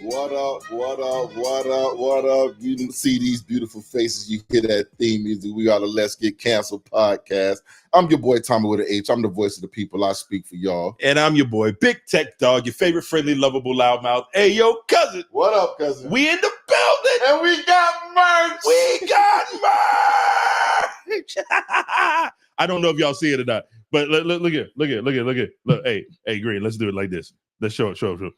What up, what up, what up, what up? You see these beautiful faces, you hear that theme music. We are the Let's Get Canceled podcast. I'm your boy Tommy with an H. I'm the voice of the people. I speak for y'all. And I'm your boy, Big Tech Dog, your favorite friendly, lovable loudmouth. Hey, yo, cousin. What up, cousin? We in the building. And we got merch. We got merch. I don't know if y'all see it or not, but look here. Look, hey, Green, let's do it like this. Let's show it.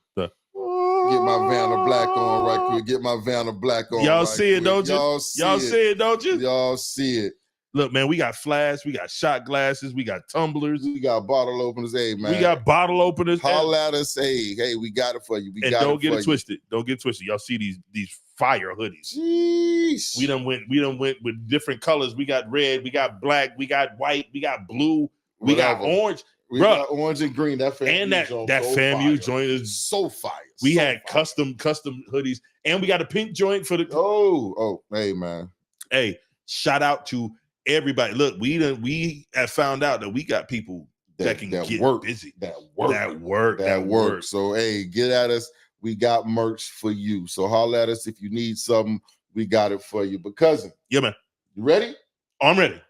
Get my Vanna Black on right quick. Get my Vanna Black on. Y'all see it, don't you? Y'all see it, don't you? Y'all see it. Look, man, we got flash, we got shot glasses, we got tumblers, we got bottle openers. Hey, man, we got bottle openers. Holla at us. Hey, we got it for you. And don't get it twisted. Don't get twisted. Y'all see these fire hoodies. Jeez. We done went with different colors. We got red, we got black, we got white, we got blue, we got orange. We got orange and green. That FAMU joint is so fire. We had custom hoodies, and we got a pink joint for the. Hey, man. Hey, shout out to everybody. Look, we have found out that we got people that can get work, busy. That work. So hey, get at us. We got merch for you. So holler at us if you need something. We got it for you. But cousin, yeah, man, you ready? I'm ready.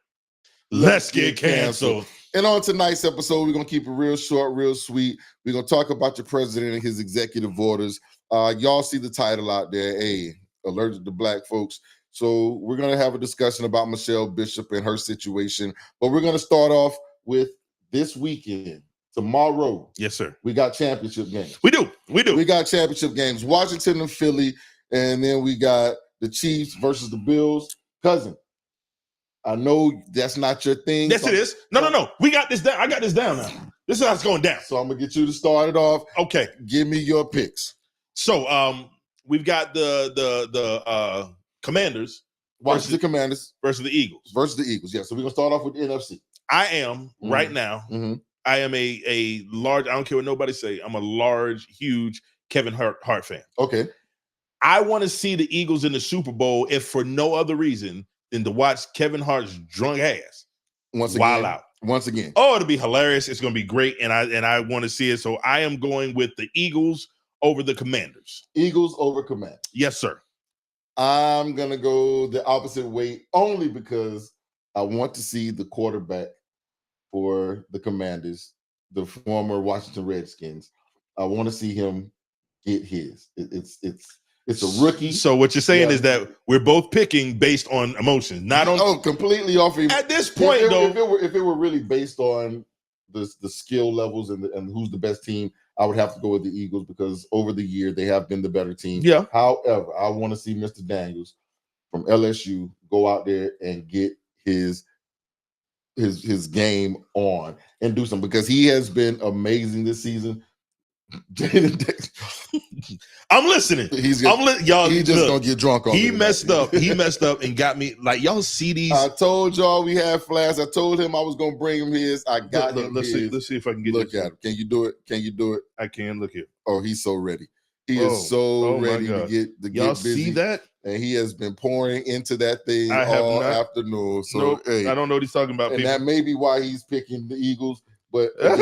Let's get canceled. And on tonight's episode, we're going to keep it real short, real sweet. We're going to talk about your president and his executive orders. Y'all see the title out there, hey, allergic to black folks. So we're going to have a discussion about Michelle Bishop and her situation. But we're going to start off with this weekend. Tomorrow. Yes, sir. We got championship games. We do. We got championship games. Washington and Philly. And then we got the Chiefs versus the Bills. Cousin, I know that's not your thing. Yes, it is. No. We got this down. I got this down now. This is how it's going down. So I'm gonna get you to start it off. Okay. Give me your picks. So we've got the Commanders. Washington Commanders versus the Eagles. Yeah. So we're gonna start off with the NFC. I am right now. Mm-hmm. I am a large. I don't care what nobody say. I'm a large, huge Kevin Hart fan. Okay. I want to see the Eagles in the Super Bowl, if for no other reason than to watch Kevin Hart's drunk ass once again. Oh, it'll be hilarious. It's going to be great, and I want to see it. So I am going with the Eagles over the Commanders. Eagles over Commanders. Yes, sir. I'm going to go the opposite way only because I want to see the quarterback for the Commanders, the former Washington Redskins. I want to see him get his. It's a rookie. So what you're saying is that we're both picking based on emotions, not on completely off. At this point, if it were really based on the skill levels and who's the best team, I would have to go with the Eagles because over the year they have been the better team. Yeah. However, I want to see Mr. Daniels from LSU go out there and get his game on and do something because he has been amazing this season. I'm listening. He's just gonna get drunk on He messed up and got me. Like, y'all see these? I told y'all we had flash. I told him I was gonna bring him his. I got him. Let's see if I can get look at him. Can you do it? I can. Look here. Oh, he's so ready. He is so ready to get y'all busy. See that? And he has been pouring into that thing all afternoon. So hey, I don't know what he's talking about. And people. that may be why he's picking the Eagles. But again,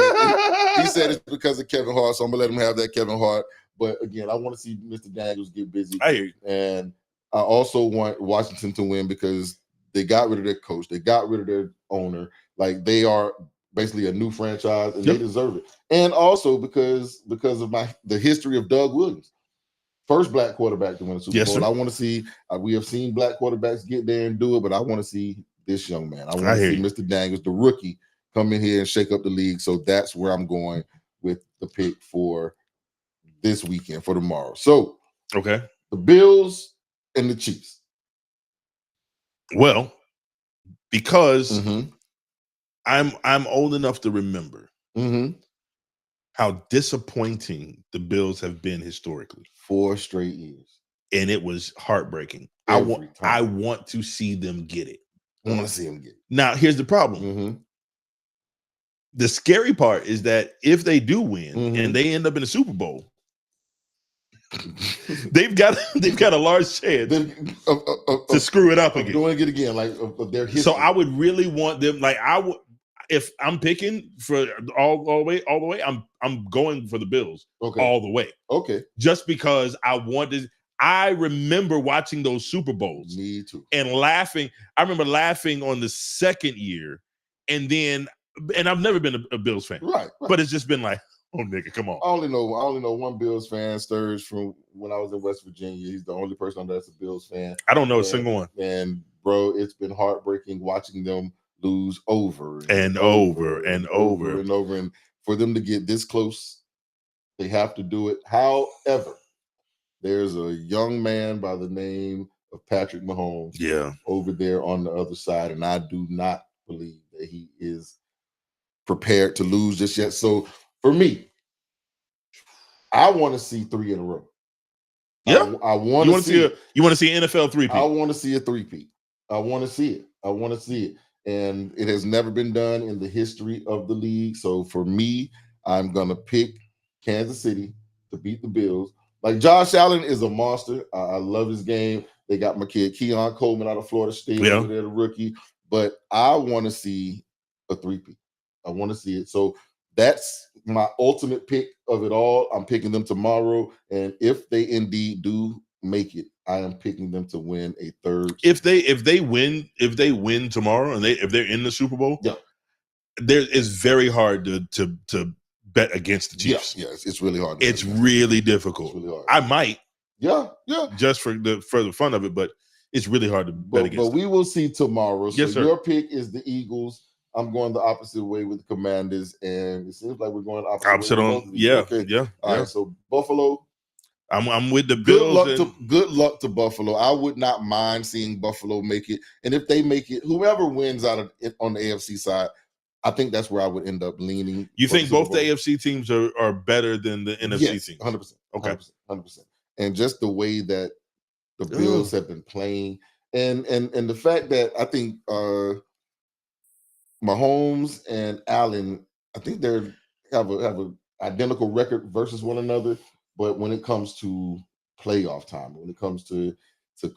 he said it's because of Kevin Hart, so I'm gonna let him have that Kevin Hart. But again, I want to see Mr. Daniels get busy. I hear you. And I also want Washington to win because they got rid of their coach, they got rid of their owner. Like they are basically a new franchise, and they deserve it. And also because of the history of Doug Williams, first black quarterback to win a Super Bowl. Sir. I want to see. We have seen black quarterbacks get there and do it, but I want to see this young man. I want to see Mr. Daniels, the rookie, come in here and shake up the league. So that's where I'm going with the pick for this weekend, for tomorrow. So, okay, the Bills and the Chiefs. Well, because I'm old enough to remember how disappointing the Bills have been historically. 4 straight years. And it was heartbreaking. I want to see them get it. I want to see them get it. Now, here's the problem. The scary part is that if they do win and they end up in the Super Bowl, they've got a large chance to screw it up again. Doing it again, like of their history. So I would really want them. Like if I'm picking for all the way, I'm going for the Bills all the way. Okay. Just because I remember watching those Super Bowls. Me too. And laughing. I remember laughing on the second year, and I've never been a Bills fan. Right. But it's just been like, oh nigga, come on. I only know one Bills fan, Sturge, from when I was in West Virginia. He's the only person that's a Bills fan. I don't know a single one. And bro, it's been heartbreaking watching them lose over and over. And for them to get this close, they have to do it. However, there's a young man by the name of Patrick Mahomes over there on the other side, and I do not believe that he is prepared to lose just yet. So for me, I want to see 3 in a row. Yeah, I want to see it. You want to see an NFL 3-peat? I want to see a 3-peat. I want to see it. And it has never been done in the history of the league. So for me, I'm gonna pick Kansas City to beat the Bills. Like, Josh Allen is a monster. I love his game. They got my kid Keon Coleman out of Florida State over there, the rookie. But I want to see a 3-peat. I want to see it. So that's my ultimate pick of it all. I'm picking them tomorrow, and if they indeed do make it, I am picking them to win a third. If they win tomorrow, and if they're in the Super Bowl, it's very hard to bet against the Chiefs. Yeah, it's really hard. It's really difficult. It's really hard. I might, just for the fun of it, but it's really hard to bet against. But we will see tomorrow. So your pick is the Eagles. I'm going the opposite way with the Commanders, and it seems like we're going the opposite way on. All right, so Buffalo. I'm with the Bills. Good luck to Buffalo. I would not mind seeing Buffalo make it, and if they make it, whoever wins out of it on the AFC side, I think that's where I would end up leaning. You think both the AFC teams are better than the NFC teams? 100%. Okay, 100%. And just the way that the Bills have been playing, and the fact that I think Mahomes and Allen, I think they have a identical record versus one another. But when it comes to playoff time, when it comes to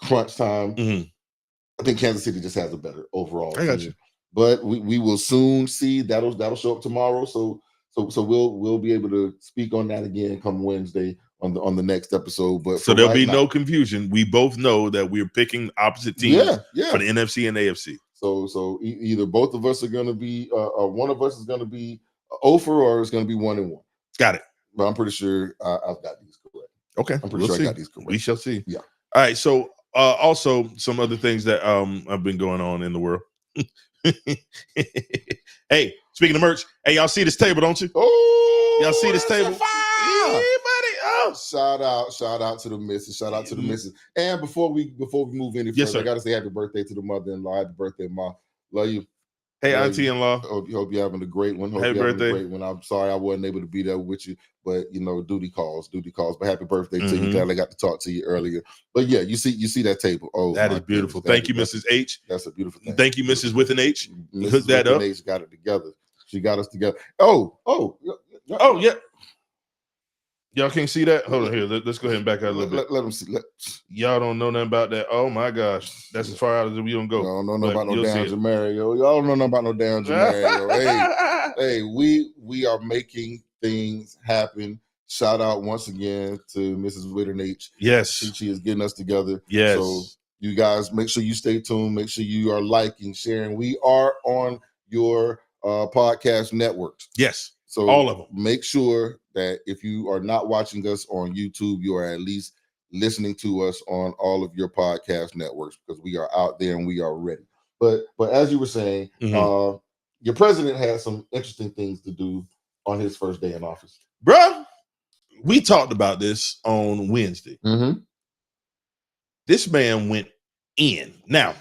crunch time, I think Kansas City just has a better overall team. I got you. But we will soon see. That'll show up tomorrow. So we'll be able to speak on that again come Wednesday on the next episode. But so there'll be no confusion. We both know that we're picking opposite teams for the NFC and AFC. So either both of us are going to be, one of us is going to be 0-for, or it's going to be 1-1. Got it. But I'm pretty sure I've got these correct. Okay, I'm pretty sure I got these correct. We shall see. Yeah. All right. So also some other things that have been going on in the world. Hey, speaking of merch, hey, y'all see this table, don't you? Oh, y'all see this table? Yeah, buddy. Oh, shout out to the missus. Shout out to the missus. And before we move any further, I gotta say happy birthday to the mother-in-law. Happy birthday, Ma. Love you. Hey, auntie-in-law. Hope you're having a great one. Happy birthday. I'm sorry I wasn't able to be there with you, but duty calls. But happy birthday to you. Glad I got to talk to you earlier. But yeah, you see that table. Oh, that is beautiful. Thank you, Mrs. H. That's a beautiful thing. Thank you, Mrs. with an H. Hook that up. H got it together. She got us together. Oh, yeah. Y'all can't see that? Hold on here. Let's go ahead and back out a little bit. Let them see. Y'all don't know nothing about that. Oh my gosh. That's as far out as we don't go. Y'all don't know about no damn Jamario. Y'all don't know nothing about no damn Jamario. hey, we are making things happen. Shout out once again to Mrs. Whitten H. Yes. She is getting us together. Yes. So you guys make sure you stay tuned. Make sure you are liking, sharing. We are on your podcast networks. Yes. So all of them. Make sure that if you are not watching us on YouTube, you are at least listening to us on all of your podcast networks, because we are out there and we are ready. But as you were saying, your president had some interesting things to do on his first day in office. Bruh, we talked about this on Wednesday. This man went in. Now,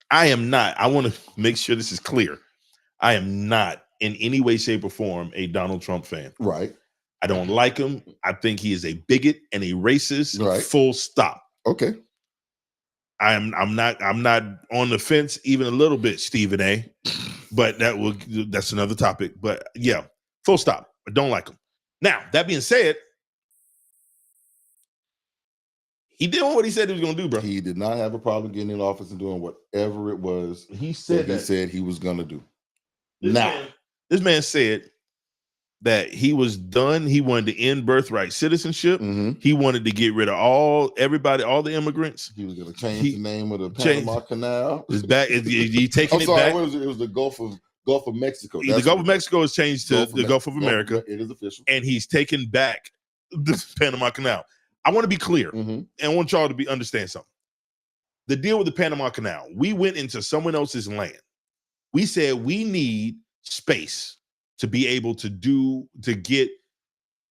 I want to make sure this is clear. I am not in any way, shape, or form a Donald Trump fan. Right. I don't like him. I think he is a bigot and a racist. Right. Full stop. Okay. I'm not on the fence even a little bit, Stephen A. But that's another topic. But yeah, full stop. I don't like him. Now, that being said, he did what he said he was going to do, bro. He did not have a problem getting in office and doing whatever it was he said he said he was going to do. This man said that he was done. He wanted to end birthright citizenship. He wanted to get rid of all the immigrants. He was going to change the name of the Panama Canal. Is back? He taking I'm it sorry, back? What was it? It was the Gulf of Mexico. The Gulf of Mexico has changed to the Gulf of America. It is official, and he's taken back the Panama Canal. I want to be clear, and I want y'all to understand something. The deal with the Panama Canal, we went into someone else's land. We said we need space to be able to get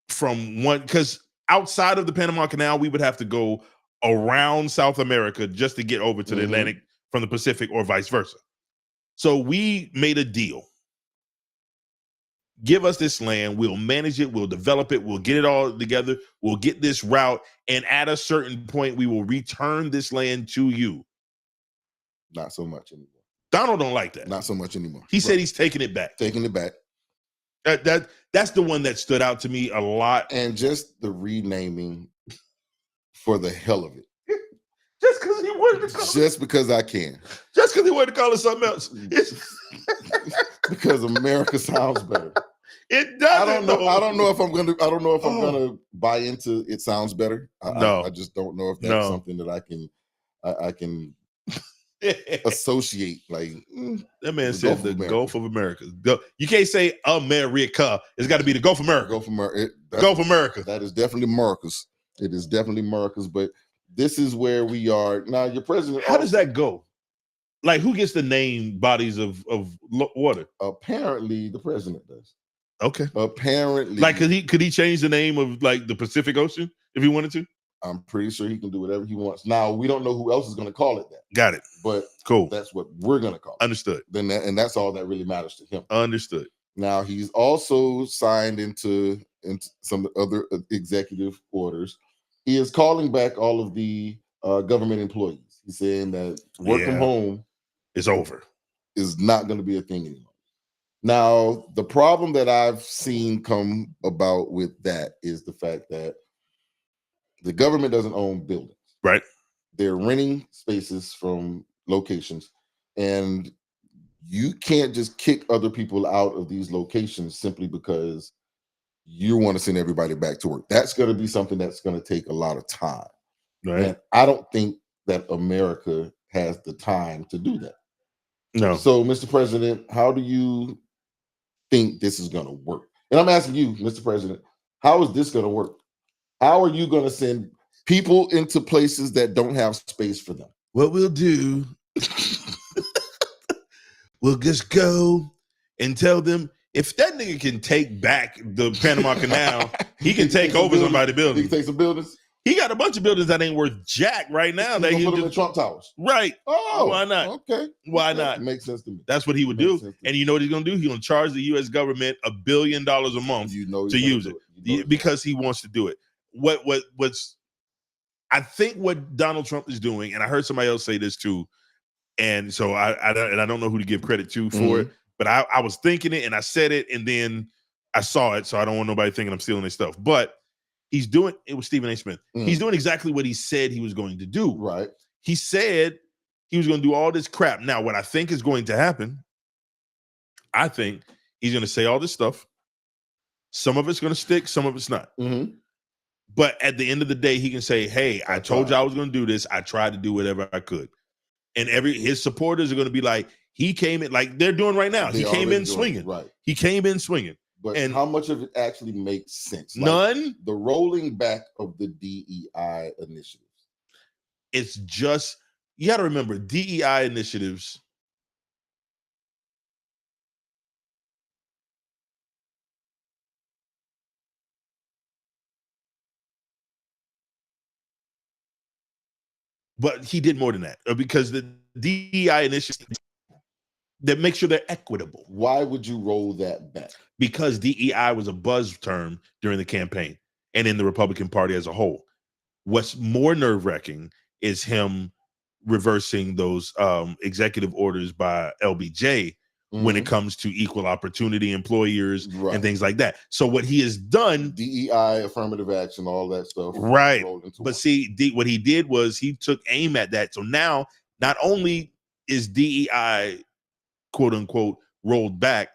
from one, because outside of the Panama Canal, we would have to go around South America just to get over to the Atlantic from the Pacific or vice versa. So we made a deal. Give us this land, we'll manage it, we'll develop it, we'll get it all together, we'll get this route, and at a certain point, we will return this land to you. Not so much anymore. Donald don't like that. Not so much anymore. He said he's taking it back. Taking it back. That's the one that stood out to me a lot. And just the renaming for the hell of it. Just because he wanted to call it. Just because I can. Just because he wanted to call it something else. Because America sounds better. It doesn't. I don't know if I'm gonna buy into it sounds better. I just don't know if that's something that I can associate. Like that man said the Gulf of America. You can't say America. It's got to be the Gulf of America. Gulf of America. Gulf of America. That is definitely America's. It is definitely America's. But this is where we are now. Your president. How does that go? Like, who gets to name bodies of water? Apparently, the president does. Okay. Apparently, like, could he change the name of like the Pacific Ocean if he wanted to? I'm pretty sure he can do whatever he wants. Now, we don't know who else is going to call it that. Got it. But cool. That's what we're going to call it. Understood. And that's all that really matters to him. Understood. Now, he's also signed into some other executive orders. He is calling back all of the government employees. He's saying that work from home is over. Is not going to be a thing anymore. Now, the problem that I've seen come about with that is the fact that the government doesn't own buildings. Right. They're renting spaces from locations, and you can't just kick other people out of these locations simply because you want to send everybody back to work. That's going to be something that's going to take a lot of time. Right. And I don't think that America has the time to do that. No. So, Mr. President, how do you think this is going to work? And I'm asking you, Mr. President, how is this going to work? How are you going to send people into places that don't have space for them? What we'll do, we'll just go and tell them, if that nigga can take back the Panama Canal, he can take over somebody's building. He can take some buildings. He got a bunch of buildings that ain't worth jack right now. That he put them in Trump Towers. Right. Oh, why not? Okay. Why not? Makes sense to me. That's what he would do. And you know what he's going to do? He's going to charge the U.S. government $1 billion a month to use it because he wants to do it. What's I think what Donald Trump is doing, and I heard somebody else say this too, and so I don't know who to give credit to for it, but I was thinking it and I said it and then I saw it, so I don't want nobody thinking I'm stealing their stuff. But he's doing it with Stephen A. Smith. He's doing exactly what he said he was going to do. Right. He said he was going to do all this crap. Now, what I think is going to happen, I think he's going to say all this stuff. Some of it's going to stick, some of it's not. But at the end of the day, he can say, hey, I told you I was going to do this. I tried to do whatever I could. And his supporters are going to be like, he came in, like they're doing right now. He came in swinging. Right. He came in swinging. But how much of it actually makes sense? Like none. The rolling back of the DEI initiatives. It's just, you got to remember, DEI initiatives. But he did more than that because the DEI initiatives that make sure they're equitable. Why would you roll that back? Because DEI was a buzz term during the campaign and in the Republican Party as a whole. What's more nerve-wracking is him reversing those executive orders by LBJ when it comes to equal opportunity employers and things like that. So what he has done, DEI, affirmative action, all that stuff. Right. But see, what he did was he took aim at that. So now not only is DEI quote unquote rolled back,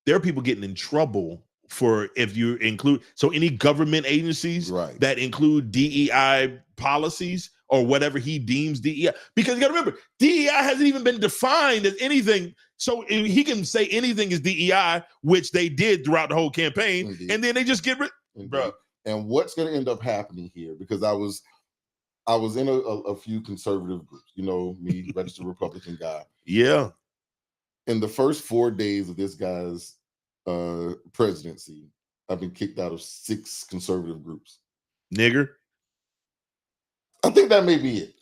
there are people getting in trouble for if you include any government agencies that include DEI policies or whatever he deems DEI, because you got to remember DEI hasn't even been defined as anything, so he can say anything is DEI, which they did throughout the whole campaign. Indeed. And then they just get rid. Bro. And what's going to end up happening here, because I was in a few conservative groups, you know, me, registered Republican guy. Yeah. In the first 4 days of this guy's presidency, I've been kicked out of 6 conservative groups. Nigger. I think that may be it.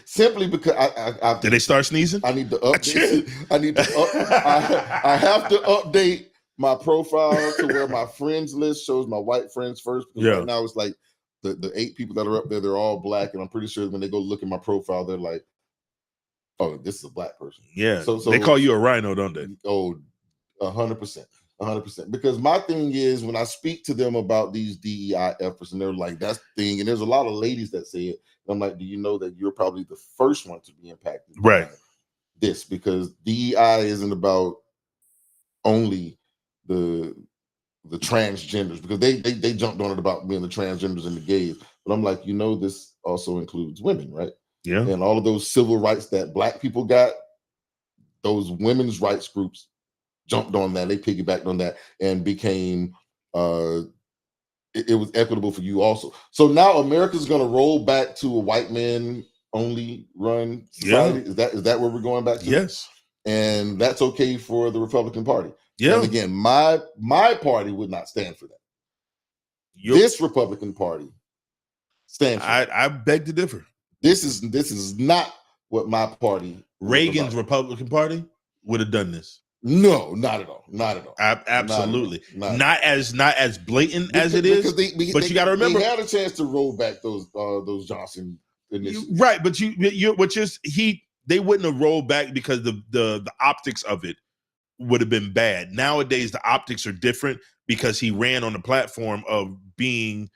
Simply because I did they start sneezing? I need to update. I have to update my profile to where my friends list shows my white friends first. Yeah. Right now it's like the 8 people that are up there, they're all black, and I'm pretty sure when they go look at my profile, they're like, "Oh, this is a black person." Yeah. So they call you a rhino, don't they? Oh, 100%. 100%. Because my thing is, when I speak to them about these DEI efforts, and they're like, that's the thing. And there's a lot of ladies that say it. I'm like, do you know that you're probably the first one to be impacted by this? Because DEI isn't about only the transgenders, because they jumped on it about being the transgenders and the gays. But I'm like, this also includes women, right? Yeah. And all of those civil rights that black people got, those women's rights groups jumped on that. They piggybacked on that and became it was equitable for you also. So now America's going to roll back to a white man only run society. Yeah. Is that where we're going back to? Yes. And that's okay for the Republican Party. Yeah. And again, my party would not stand for that. This Republican Party stands for I beg to differ. This is not what my party. Reagan's Republican Party would have done this. No, not at all. Not at all. Absolutely. Not as blatant as it is. But you got to remember, they had a chance to roll back those Johnson initiatives. Right, but they wouldn't have rolled back because the optics of it would have been bad. Nowadays, the optics are different because he ran on the platform of being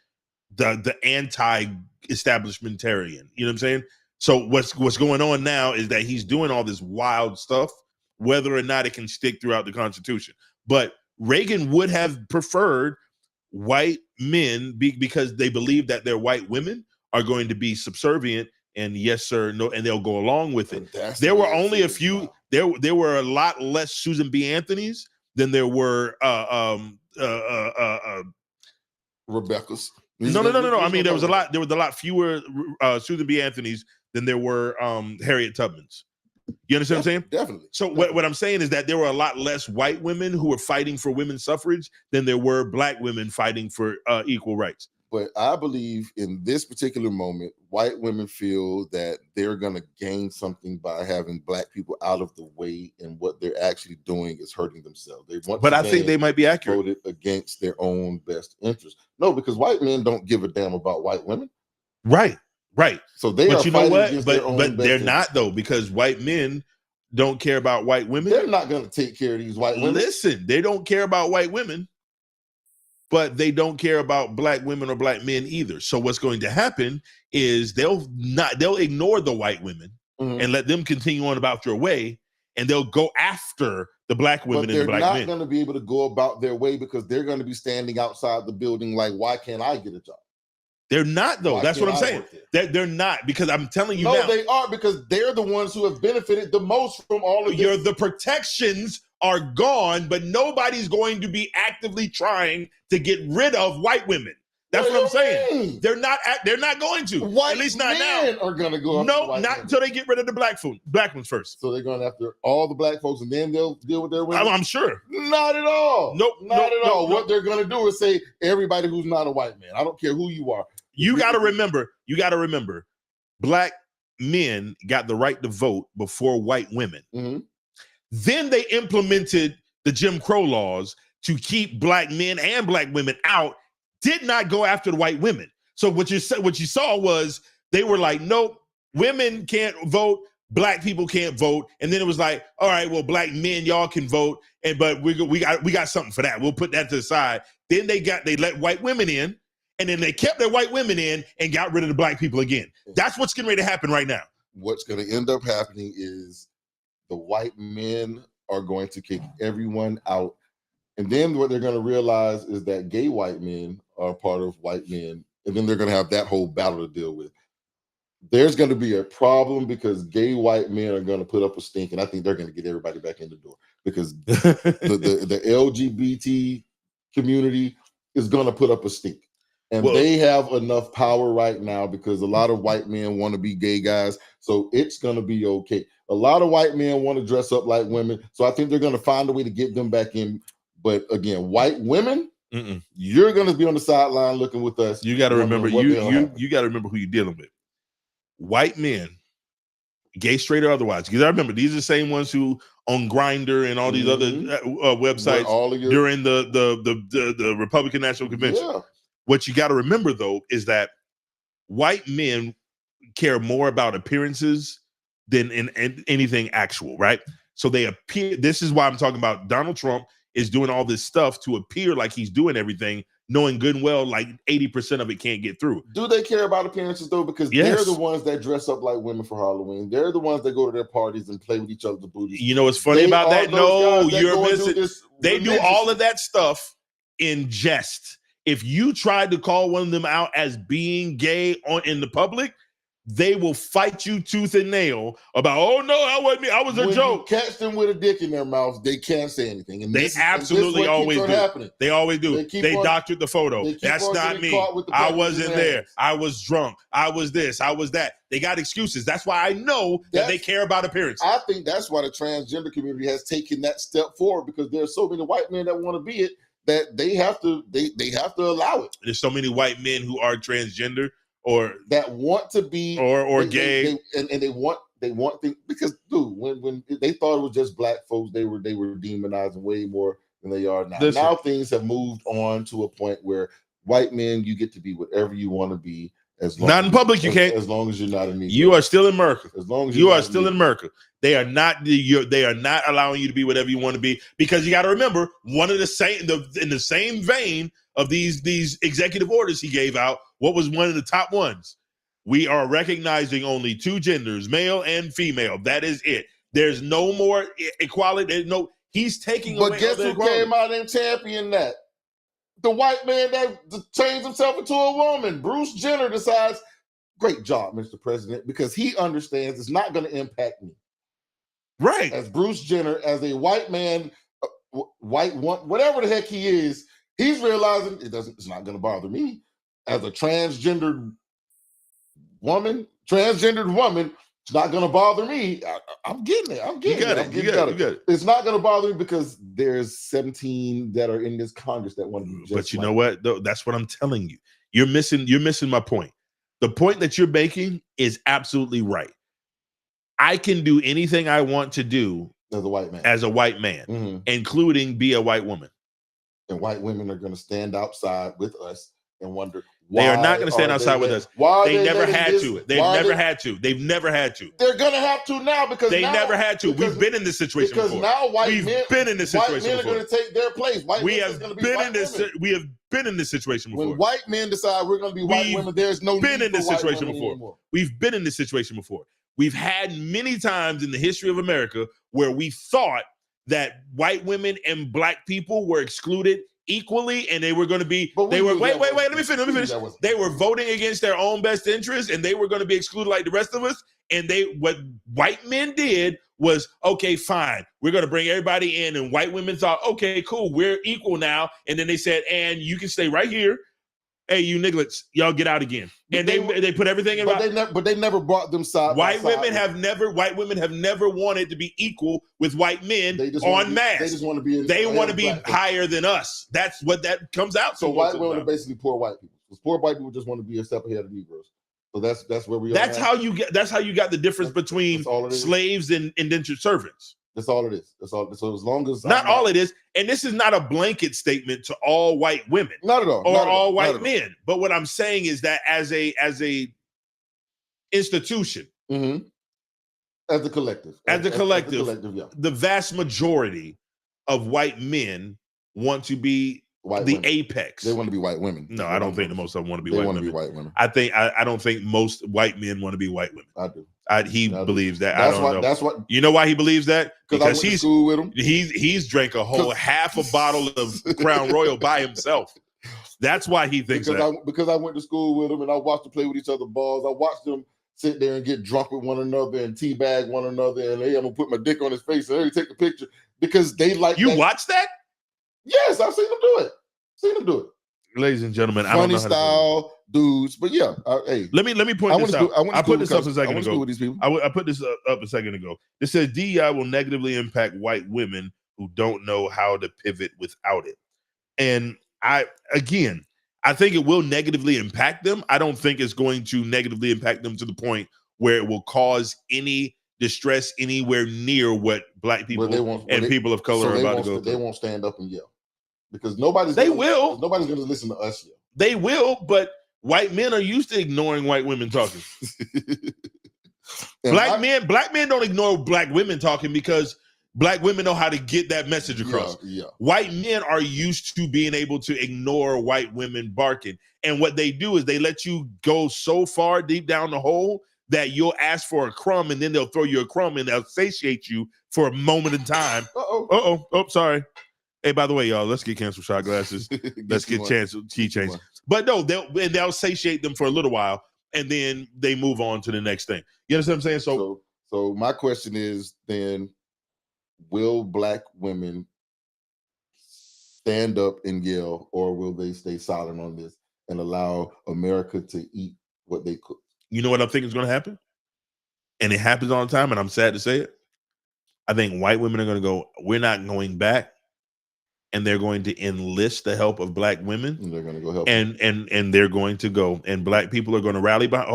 the anti-establishmentarian. You know what I'm saying? So what's going on now is that he's doing all this wild stuff, whether or not it can stick throughout the Constitution. But Reagan would have preferred white men because they believe that their white women are going to be subservient and yes sir, no, and they'll go along with it. There were only a few. There were a lot less Susan B. Anthony's than there were Rebecca's. No. I mean, there was a lot fewer Susan B. Anthony's than there were Harriet Tubmans. You understand what I'm saying? Definitely. So what I'm saying is that there were a lot less white women who were fighting for women's suffrage than there were black women fighting for equal rights. But I believe in this particular moment, white women feel that they're going to gain something by having black people out of the way, and what they're actually doing is hurting themselves. They want, but I think they might be accurate. Voted against their own best interest. No, because white men don't give a damn about white women. Right. So they but are you know what? But they're not though, because white men don't care about white women. They're not going to take care of these white women. Listen, they don't care about white women, but they don't care about black women or black men either. So what's going to happen is they'll ignore the white women and let them continue on about their way, and they'll go after the black women and the black men. They're not going to be able to go about their way because they're going to be standing outside the building like, why can't I get a job? They're not though. That's what I'm saying. They're not, because I'm telling you now. No, they are, because they're the ones who have benefited the most from all of this. The protections are gone, but nobody's going to be actively trying to get rid of white women. That's what I'm saying. They're not going to. White at least not now. Men are going to go. No, not until they get rid of the black ones first. So they're going after all the black folks, and then they'll deal with their women. I'm sure. Not at all. Nope. Not at all. What they're going to do is say everybody who's not a white man. I don't care who you are. You got to remember, black men got the right to vote before white women. Mm-hmm. Then they implemented the Jim Crow laws to keep black men and black women out, did not go after the white women. So what you saw was they were like, nope, women can't vote, black people can't vote. And then it was like, all right, well, black men, y'all can vote, but we got something for that. We'll put that to the side. Then they let white women in. And then they kept their white women in and got rid of the black people again. That's what's getting ready to happen right now. What's going to end up happening is the white men are going to kick everyone out, And then what they're going to realize is that gay white men are part of white men. And then they're going to have that whole battle to deal with. There's going to be a problem because gay white men are going to put up a stink. And I think they're going to get everybody back in the door because the LGBT community is going to put up a stink. And they have enough power right now because a lot of white men want to be gay guys. So it's going to be okay. A lot of white men want to dress up like women. So I think they're going to find a way to get them back in. But again, white women, you're going to be on the sideline looking with us. You got to remember, you got to remember who you're dealing with. White men, gay, straight, or otherwise. Because I remember these are the same ones who on Grindr and all these other websites during the Republican National Convention. Yeah. What you got to remember, though, is that white men care more about appearances than in anything actual, right? So they appear. This is why I'm talking about Donald Trump is doing all this stuff to appear like he's doing everything, knowing good and well like 80% of it can't get through. Do they care about appearances, though? Because they're the ones that dress up like women for Halloween. They're the ones that go to their parties and play with each other's booties. You know what's funny about that? No, you're missing. They do all of that stuff in jest. If you tried to call one of them out as being gay in the public, they will fight you tooth and nail about, oh no, I wasn't me. I was a joke. You catch them with a dick in their mouth, they can't say anything. And they absolutely always do. Happening. They always do. They doctored the photo. That's not me. I wasn't there. I was drunk. I was this. I was that. They got excuses. That's why I know that they care about appearance. I think that's why the transgender community has taken that step forward, because there are so many white men that want to be it that they have to allow it. There's so many white men who are transgender or that want to be or gay, and they want things, because dude, when they thought it was just black folks, they were demonizing way more than they are now. Now things have moved on to a point where white men, you get to be whatever you want to be. As long not in public, you can't. As long as you're not in Negro. You are still in America. As long as you are still in America. They are not allowing you to be whatever you want to be, because you got to remember, one of the same in the same vein of these executive orders he gave out, what was one of the top ones? We are recognizing only two genders, male and female. That is it. There's no more equality. There's no. He's taking away. But guess who came out and championed that? The white man that changed himself into a woman. Bruce Jenner decides, great job, Mr. President, because he understands it's not going to impact me. Right. As Bruce Jenner, as a white man, whatever the heck he is, he's realizing it's not going to bother me. As a transgendered woman, it's not going to bother me. I'm getting it. You got it. It's not going to bother me because there's 17 that are in this Congress that want to be just. But you know what? That's what I'm telling you. You're missing my point. The point that you're making is absolutely right. I can do anything I want to do as a white man, including be a white woman. And white women are going to stand outside with us and wonder. They are not going to stand outside with us. They never had to. They've never had to. They've never had to. They're going to have to now, because they never had to. We've been in this situation before. Now we've been in this situation before. White men are going to take their place. We have been in this situation before. When white men decide we're going to be white women, there's no need for white women anymore. We've been in this situation before. We've had many times in the history of America where we thought that white women and black people were excluded equally, and they were going to be. Wait. Let me finish. They were voting against their own best interest, and they were going to be excluded like the rest of us. And what white men did was, okay, fine, we're going to bring everybody in. And white women thought, okay, cool, we're equal now. And then they said, and you can stay right here. Hey, you nigglets, y'all get out again. And they put everything in. But they never brought them side. White women have never wanted to be equal with white men en masse. They just want to be. They want to be higher than us. That's what that comes out. So white women are basically poor white people. Because poor white people just want to be a step ahead of Negroes. So that's where we are. That's how you got the difference between slaves and indentured servants. That's all it is. That's all. So as long as all it is, and this is not a blanket statement to all white women, not at all, or all white men. But what I'm saying is that as a institution, as a collective, the vast majority of white men want to be apex. They want to be white women. No, I don't think most of them want to be white women. They want to be white women. I don't think most white men want to be white women. I do. He believes that. That's I don't why. know. That's what. You know why he believes that? Because I went to school with him. He's drank a whole half a bottle of Crown Royal by himself. That's why he thinks because I went to school with him and I watched them play with each other balls. I watched them sit there and get drunk with one another and teabag one another. And hey, I'm gonna put my dick on his face and hey, take a picture because they like. You watched that? Yes, I've seen them do it. Ladies and gentlemen, funny I don't know style dudes, but yeah. Hey, let me point this out. I put this up a second ago. With these people. I put this up a second ago. It says DEI will negatively impact white women who don't know how to pivot without it. And I think it will negatively impact them. I don't think it's going to negatively impact them to the point where it will cause any distress anywhere near what black people people of color are about to go through. They won't stand up and yell because nobody's going to listen to us yell. They will, but white men are used to ignoring white women talking. Black men don't ignore black women talking because black women know how to get that message across. Yeah. White men are used to being able to ignore white women barking. And what they do is they let you go so far deep down the hole that you'll ask for a crumb and then they'll throw you a crumb and they'll satiate you for a moment in time. Oh, sorry. Hey, by the way, y'all, let's get canceled shot glasses. Let's get key chains. But no, they'll satiate them for a little while and then they move on to the next thing. You understand what I'm saying? So my question is then, will black women stand up and yell, or will they stay silent on this and allow America to eat what they cook? You know what I'm thinking is going to happen? And it happens all the time, and I'm sad to say it. I think white women are going to go, we're not going back, and they're going to enlist the help of black women. And they're going to go help. And they're going to go, and black people are going to rally behind.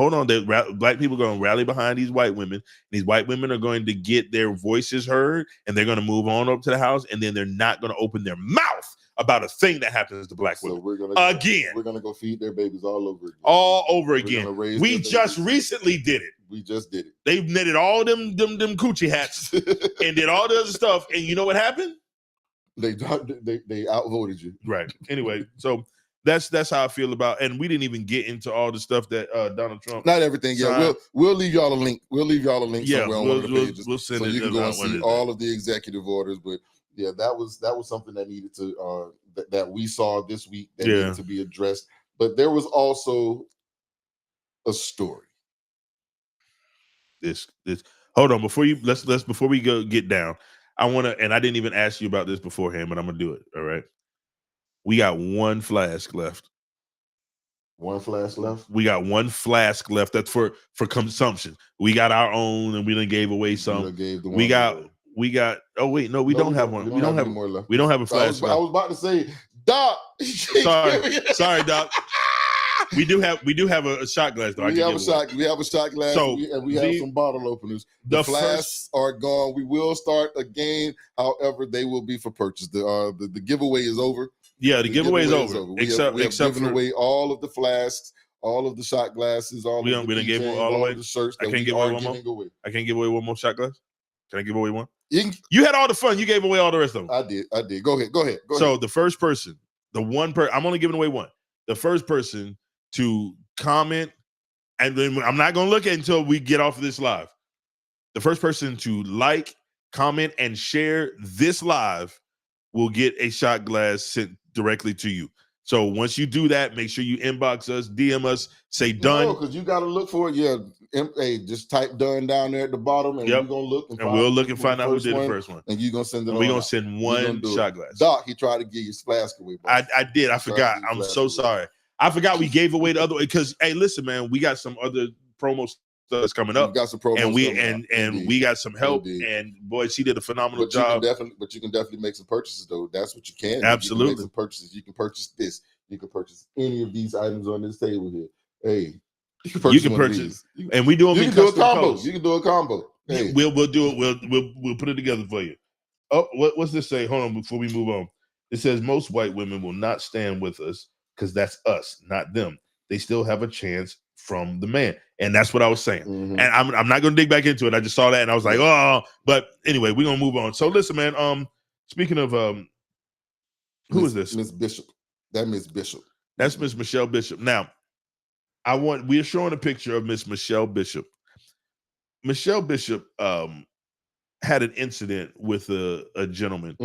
Black people are going to rally behind these white women. These white women are going to get their voices heard, and they're going to move on up to the house, and then they're not going to open their mouth about a thing that happens to black women. We're going to go feed their babies all over again. We just recently did it. We just did it. They knitted all them coochie hats and did all the other stuff, and you know what happened? They outvoted you. Right. Anyway, so that's how I feel about, and we didn't even get into all the stuff that Donald Trump. Not everything. Yeah, we'll leave y'all a link. We'll leave y'all a link somewhere on one of the pages. We'll send so it. You can go and see all of the executive orders. But yeah, that was something that needed to that we saw this week that needed to be addressed. But there was also a story. This hold on before we get down. I want to, and I didn't even ask you about this beforehand, but I'm gonna do it. All right. We got one flask left. One flask left? We got one flask left. That's for consumption. We got our own, and we done gave away some. We got. Oh wait, no, we don't have one. We don't have more left. We don't have a flask left. I was about to say, Doc. Sorry, Doc. We do have a shot glass though. We have a shot glass. So we have some bottle openers. The flasks are gone. We will start again. However, they will be for purchase. The giveaway is over. Yeah, the giveaway is over. We have given away all of the flasks, all of the shot glasses, all of the gave all of the shirts. I can't give away one more. I can't give away one more shot glass. Can I give away one? You had all the fun. You gave away all the rest of them. I did. Go ahead. So the first person, I'm only giving away one. The first person to comment, and then I'm not going to look at it until we get off of this live. The first person to like, comment, and share this live will get a shot glass sent directly to you. So once you do that, make sure you inbox us, DM us, say done. No, because you got to look for it. Yeah, hey, just type done down there at the bottom, and we're going to look. And we'll look and find out who did the first one. And you're going to send it. We're going to send one shot glass. Doc, he tried to give you flask away. I did. I forgot. I'm so sorry. I forgot we gave away the other way because, hey, listen, man, we got some other promo stuff that's coming up. We got some promos and we got some help. Indeed. And boy, she did a phenomenal job. But you can definitely make some purchases though. That's what you can. Absolutely, you can make some purchases. You can purchase this. You can purchase any of these items on this table here. Hey, you can purchase. And we do them. You can do a combo. Colors. You can do a combo. Hey. We'll do it. We'll put it together for you. Oh, what's this say? Hold on, before we move on. It says most white women will not stand with us because that's us, not them. They still have a chance from the man. And that's what I was saying. Mm-hmm. And I'm not going to dig back into it. I just saw that and I was like, oh, but anyway, we're going to move on. So listen, man, speaking of, who is this? Miss Bishop. That Miss Bishop. That's Miss Michelle Bishop. Now, we're showing a picture of Miss Michelle Bishop. Michelle Bishop had an incident with a gentleman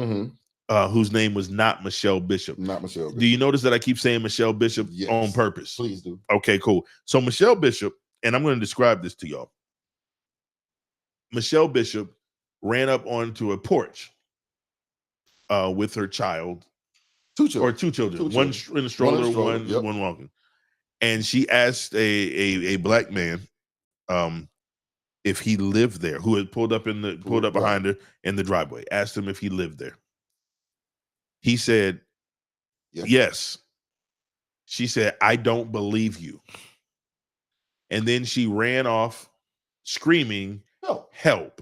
whose name was not Michelle Bishop. Not Michelle Bishop. Do you notice that I keep saying Michelle Bishop on purpose? Please do. Okay, cool. So Michelle Bishop, and I'm going to describe this to y'all. Michelle Bishop ran up onto a porch with her child. Two children. One in a stroller, one walking. And she asked a black man if he lived there, who had pulled up behind her in the driveway. Asked him if he lived there. He said, yes. She said, I don't believe you. And then she ran off screaming, help.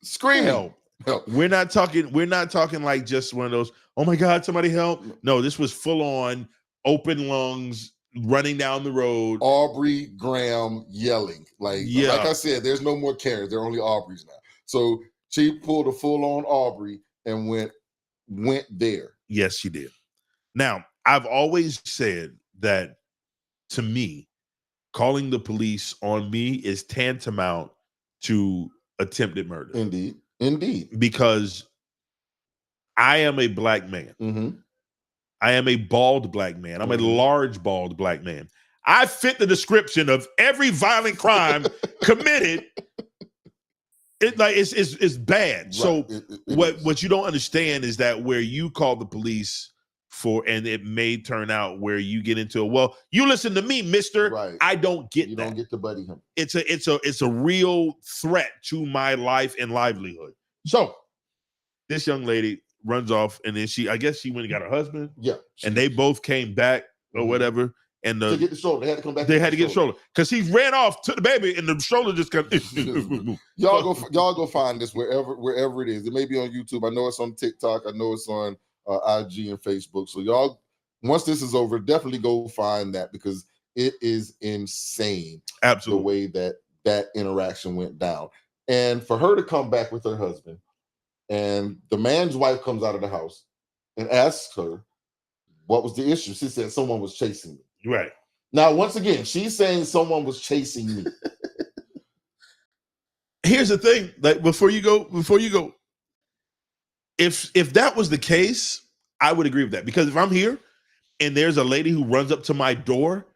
Screaming. Help. We're not talking like just one of those, oh my God, somebody help. No, this was full on open lungs running down the road. Aubrey Graham yelling. Like I said, there's no more Karens. There are only Aubreys now. So she pulled a full on Aubrey and went there. Yes, she did. Now, I've always said that, to me, calling the police on me is tantamount to attempted murder. Indeed. Because I am a black man. I am a bald black man. I'm a large bald black man. I fit the description of every violent crime committed. It's bad. Right. So what you don't understand is that where you call the police for, and it may turn out where you get into you listen to me, mister. Right. I don't get that. You don't get to buddy him. It's a real threat to my life and livelihood. So this young lady runs off, and then I guess she went and got her husband. Yeah. And they both came back or whatever. And to get the stroller, they had to come back. They had to get the stroller because he ran off to the baby, and the stroller just kind of. y'all go find this wherever it is. It may be on YouTube. I know it's on TikTok. I know it's on IG and Facebook. So y'all, once this is over, definitely go find that because it is insane. Absolutely, the way that interaction went down, and for her to come back with her husband, and the man's wife comes out of the house and asks her, "What was the issue?" She said, "Someone was chasing me." Right. Now, once again, she's saying someone was chasing me. Here's the thing, like before you go, if that was the case, I would agree with that. Because if I'm here and there's a lady who runs up to my door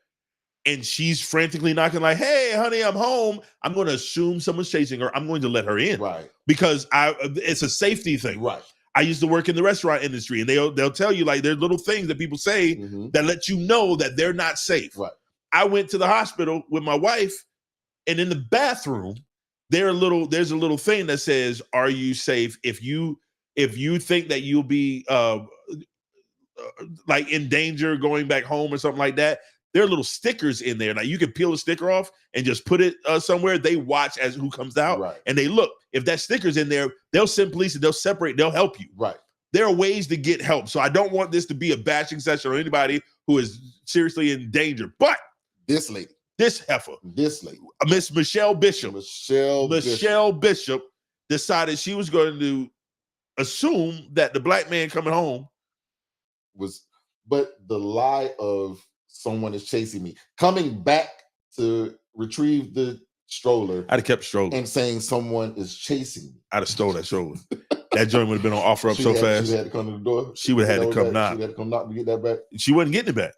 and she's frantically knocking like, "Hey, honey, I'm home," I'm going to assume someone's chasing her. I'm going to let her in. Right. Because it's a safety thing. Right. I used to work in the restaurant industry, and they'll tell you like there's little things that people say that let you know that they're not safe. Right. I went to the hospital with my wife, and in the bathroom, there's a little thing that says, "Are you safe?" If you think that you'll be like in danger going back home or something like that, there are little stickers in there. Now you can peel the sticker off and just put it somewhere. They watch as who comes out, and they look. If that sticker's in there, they'll send police and they'll separate. They'll help you. Right. There are ways to get help. So I don't want this to be a bashing session on anybody who is seriously in danger. But this lady, this heifer, Miss Michelle Bishop, Bishop decided she was going to assume that the black man coming home but the lie of someone is chasing me, coming back to retrieve the stroller. I'd have kept the stroller. And saying someone is chasing me. I'd have stole that stroller. That joint would have been on offer up so fast. She had to come to the door. She would have had to come knock. She had to come knock to get that back. She wasn't getting it back.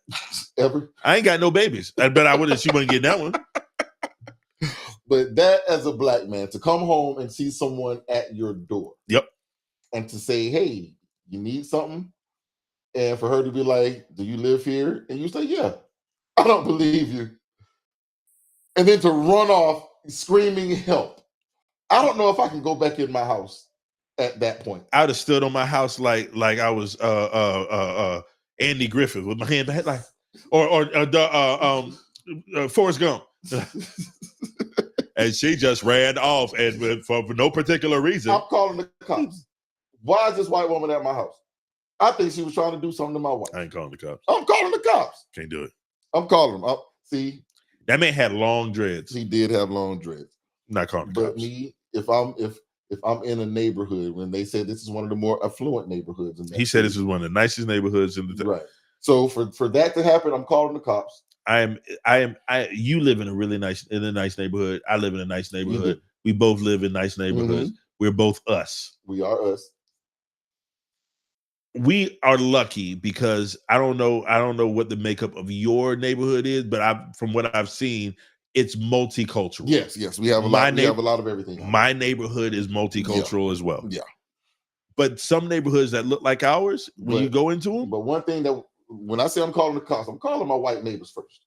Ever. I ain't got no babies. I bet I wouldn't. She wasn't getting that one. But that, as a black man, to come home and see someone at your door. Yep. And to say, "Hey, you need something?" And for her to be like, "Do you live here?" And you say, "Yeah." "I don't believe you." And then to run off screaming help. I don't know if I can go back in my house at that point. I would have stood on my house like I was Andy Griffith with my hand back, like or Forrest Gump. And she just ran off, and for no particular reason. I'm calling the cops. Why is this white woman at my house? I think she was trying to do something to my wife. I ain't calling the cops. I'm calling the cops. Can't do it. I'm calling them. See, that man had long dreads. He did have long dreads. Not calling the cops. But me, if I'm in a neighborhood, when they say this is one of the more affluent neighborhoods, he said this is one of the nicest neighborhoods in the right. So for that to happen, I'm calling the cops. You live in a nice neighborhood. I live in a nice neighborhood. We both live in nice neighborhoods. We're both us. We are us. We are lucky because I don't know what the makeup of your neighborhood is, but from what I've seen, it's multicultural. Yes, we have a lot. We have a lot of everything. My neighborhood is multicultural as well. Yeah, but some neighborhoods that look like ours, when you go into them. But one thing that when I say I'm calling the cops, I'm calling my white neighbors first.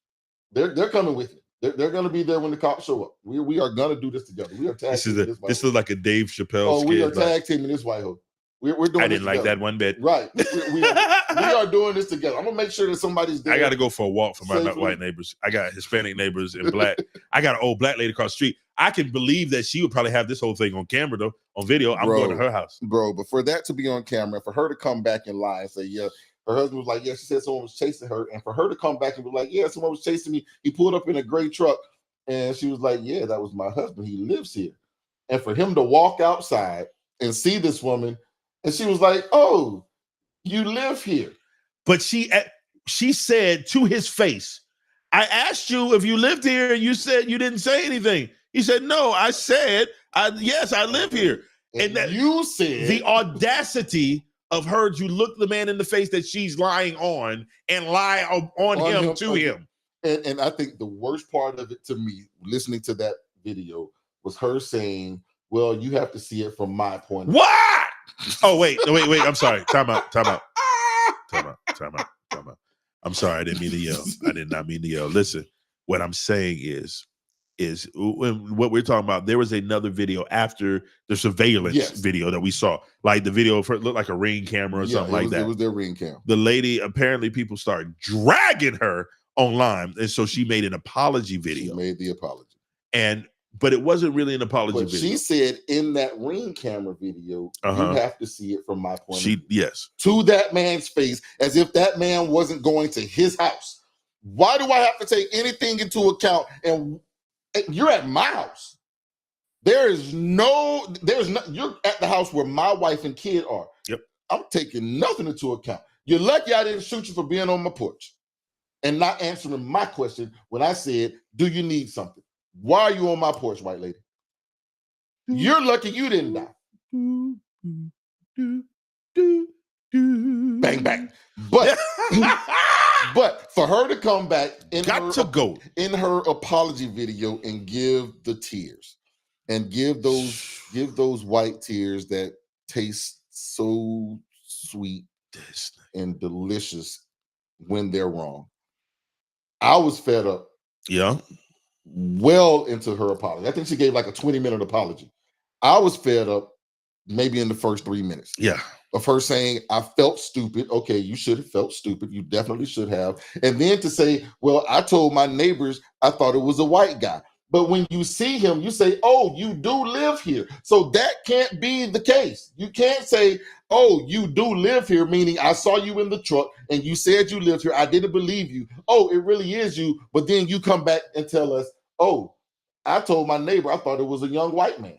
They're coming with me. They're going to be there when the cops show up. We are going to do this together. We are tag teaming this. This is like a Dave Chappelle. Oh, we are tag teaming this white hoe. We're doing. I didn't like that one bit. Right. We are doing this together. I'm gonna make sure that somebody's there. I got to go for a walk for my white neighbors. I got Hispanic neighbors and black. I got an old black lady across the street. I can believe that she would probably have this whole thing on camera though, on video. I'm going to her house, bro. But for that to be on camera, for her to come back and lie and say, yeah, her husband was like, yeah, she said someone was chasing her, and for her to come back and be like, yeah, someone was chasing me. He pulled up in a gray truck, and she was like, yeah, that was my husband. He lives here, and for him to walk outside and see this woman. And she was like, oh, you live here. But she said to his face, I asked you if you lived here, and you said you didn't say anything. He said, no, I said, yes, I live here. And that you said the audacity of her to look the man in the face that she's lying on and lie on him to him. And I think the worst part of it to me, listening to that video, was her saying, well, you have to see it from my point of view. What? Oh, wait. I'm sorry. Time out. I'm sorry. I didn't mean to yell. I did not mean to yell. Listen, what I'm saying is what we're talking about. There was another video after the surveillance video that we saw. Like the video looked like a Ring camera or something like that. It was their Ring camera. The lady, apparently people started dragging her online. And so she made an apology video. She made the apology. But it wasn't really an apology video. She said in that Ring camera video, you have to see it from my point of view. Yes. To that man's face, as if that man wasn't going to his house. Why do I have to take anything into account? And you're at my house. You're at the house where my wife and kid are. Yep. I'm taking nothing into account. You're lucky I didn't shoot you for being on my porch and not answering my question when I said, do you need something? Why are you on my porch, white lady? You're lucky you didn't die. Bang, bang. But but for her to come back in her apology video and give the tears and give those white tears that taste so sweet and delicious when they're wrong. I was fed up. Yeah. Well into her apology. I think she gave like a 20-minute apology. I was fed up maybe in the first 3 minutes. Yeah. Of her saying, I felt stupid. Okay, you should have felt stupid. You definitely should have. And then to say, well, I told my neighbors I thought it was a white guy. But when you see him, you say, oh, you do live here. So that can't be the case. You can't say, oh, you do live here, meaning I saw you in the truck and you said you lived here. I didn't believe you. Oh, it really is you. But then you come back and tell us, oh, I told my neighbor I thought it was a young white man.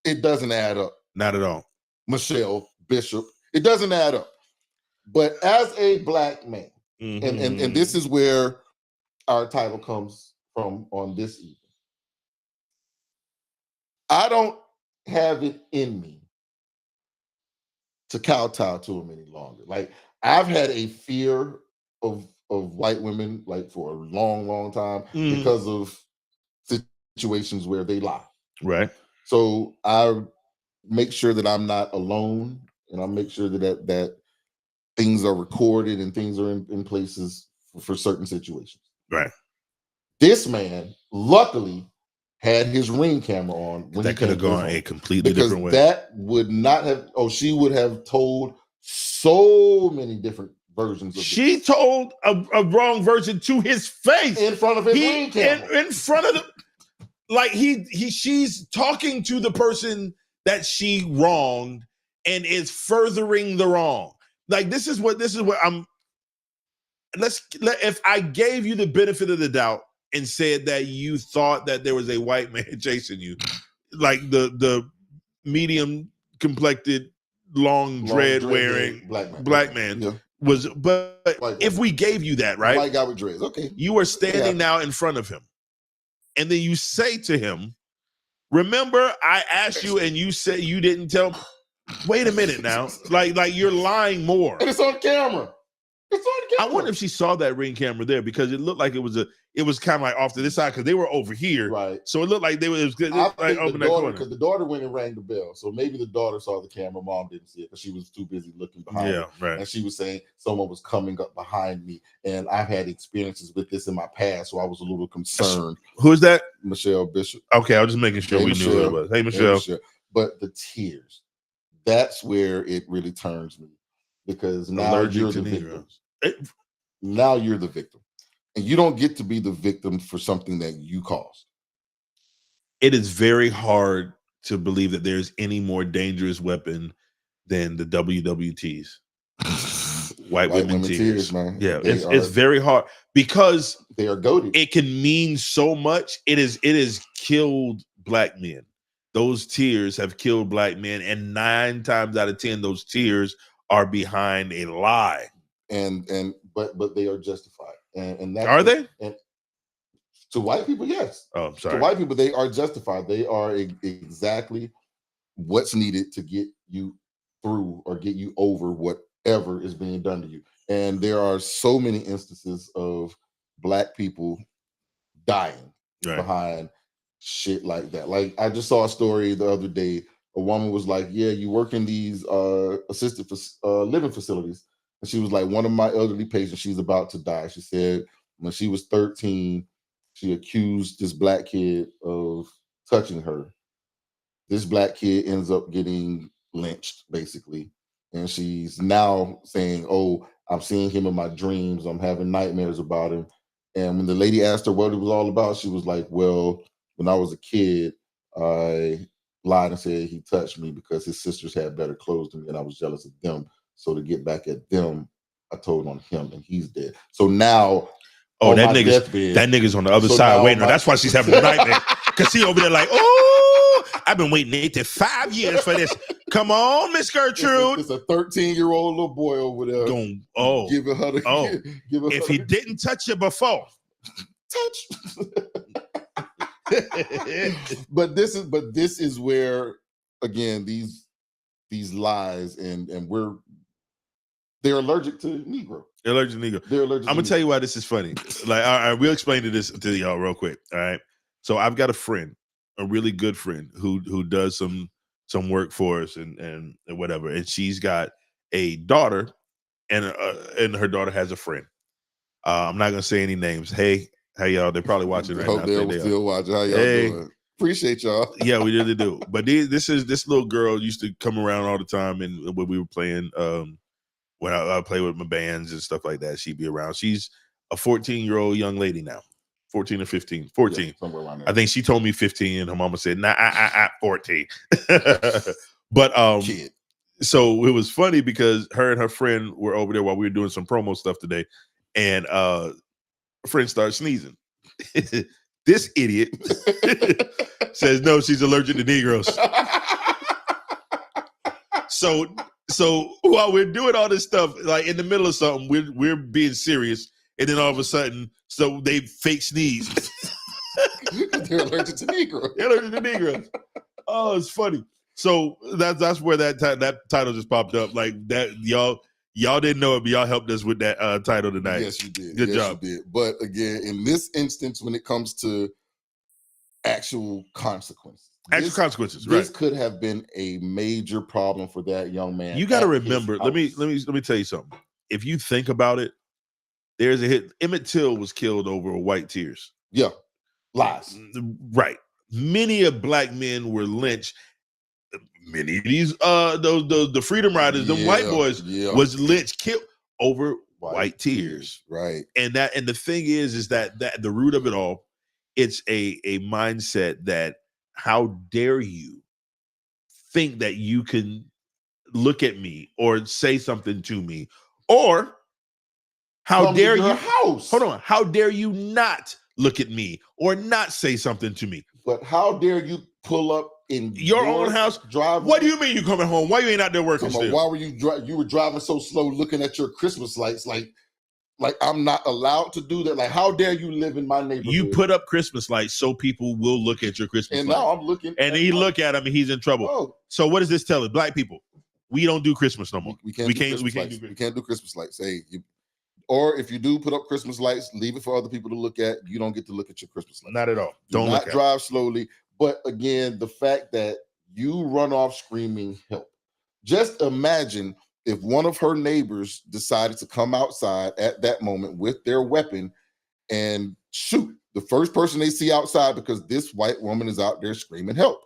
It doesn't add up. Not at all. Michelle Bishop, it doesn't add up. But as a black man, and this is where our title comes from on this evening, I don't have it in me to kowtow to him any longer. Like, I've had a fear of white women like for a long, long time because of situations where they lie. Right. So I make sure that I'm not alone, and I make sure that things are recorded and things are in places for certain situations. Right. This man, luckily, had his Ring camera on. When that could have gone a completely different way. That would not have. Oh, she would have told so many different versions of she this. Told a wrong version to his face in front of his Ring camera. In front of the, like she's talking to the person that she wronged and is furthering the wrong. Like this is what I'm. If I gave you the benefit of the doubt and said that you thought that there was a white man chasing you, like the medium complected, long dread wearing black man. Yeah. but if we gave you that, right? White guy with dreads. Okay. You are standing now in front of him, and then you say to him, "Remember, I asked you, and you said you didn't tell me." Wait a minute now, like you're lying more. And it's on camera. It's on camera. I wonder if she saw that ring camera there, because it looked like it was kind of like off to this side, because they were over here, right? So it looked like they were. It was good. I Like think open the that daughter, corner. because the daughter went and rang the bell, so maybe the daughter saw the camera. Mom didn't see it because she was too busy looking behind. Yeah, her. right. And she was saying someone was coming up behind me, and I've had experiences with this in my past, so I was a little concerned. Who is that? Michelle Bishop. Okay, I was just making sure we knew who it was. Hey, Michelle. But the tears, that's where it really turns me, because now you're the victim. Now you're the victim, and you don't get to be the victim for something that you caused. It is very hard to believe that there's any more dangerous weapon than the WWTs. White women tears, man. Yeah, it's very hard, because they are goated. It can mean so much. It is killed Black men. Those tears have killed Black men, and 9 times out of 10, those tears are behind a lie. But they are justified, and that's are they? And to white people, yes. Oh, I'm sorry. To white people, they are justified. They are exactly what's needed to get you through or get you over whatever is being done to you. And there are so many instances of Black people dying behind shit like that. Like, I just saw a story the other day. A woman was like, "Yeah, you work in these assisted living facilities." And she was like, "One of my elderly patients, she's about to die." She said when she was 13, she accused this Black kid of touching her. This Black kid ends up getting lynched, basically. And she's now saying, "Oh, I'm seeing him in my dreams. I'm having nightmares about him." And when the lady asked her what it was all about, she was like, "Well, when I was a kid, I lied and said he touched me because his sisters had better clothes than me, and I was jealous of them. So to get back at them, I told on him, and he's dead." So now, that nigga's on the other side waiting. That's why she's having a nightmare, because he over there like, "Oh, I've been waiting 85 years for this. Come on, Miss Gertrude." It's a 13-year-old little boy over there going, giving her the. If he didn't touch you before, touch. But this is where, again, these lies and they're allergic to Negro. They're allergic to Negro. They're allergic. I'm gonna tell you why this is funny. Like, all right, we'll explain this to y'all real quick. All right. So I've got a friend, a really good friend who does some work for us and whatever. And she's got a daughter, and her daughter has a friend. I'm not gonna say any names. Hey y'all, they're probably watching right now. They're still watching. How y'all doing? Appreciate y'all. Yeah, we really do. But this little girl used to come around all the time, and when we were playing, when I play with my bands and stuff like that, she'd be around. She's a 14-year-old young lady now, 14 or 15, 14. Yeah, somewhere around there. I think she told me 15, and her mama said, "Nah, 14." But kid. So it was funny because her and her friend were over there while we were doing some promo stuff today, and a friend started sneezing. This idiot says, "No, she's allergic to Negroes." So while we're doing all this stuff, like in the middle of something, we're being serious, and then all of a sudden, so they fake sneeze. They're allergic to Negroes. They're allergic to Negroes. Oh, it's funny. So that's where that title just popped up. Like that, y'all didn't know it, but y'all helped us with that title tonight. Yes, you did. Good job. You did. But again, in this instance, when it comes to actual consequences, this could have been a major problem for that young man. You got to remember. Let me tell you something. If you think about it, there's a hit. Emmett Till was killed over white tears. Yeah, lies. Right. Many of Black men were lynched. Many of these the Freedom Riders, the white boys, was lynched, killed over white tears. Right. And the thing is that the root of it all, it's a mindset that, how dare you think that you can look at me or say something to me, or how dare you house? Hold on. How dare you not look at me or not say something to me? But how dare you pull up in your own house. Driveway. What do you mean you coming home? Why you ain't out there working still? Why were you were driving so slow, looking at your Christmas lights? Like I'm not allowed to do that. Like, how dare you live in my neighborhood? You put up Christmas lights so people will look at your Christmas lights. And now I'm looking. And he look at him and he's in trouble. Oh. So what does this tell us? Black people, we don't do Christmas no more. We can't do Christmas lights. Hey, or if you do put up Christmas lights, leave it for other people to look at. You don't get to look at your Christmas lights. Not at all. Do not drive slowly. But again, the fact that you run off screaming help. Just imagine if one of her neighbors decided to come outside at that moment with their weapon and shoot the first person they see outside because this white woman is out there screaming help.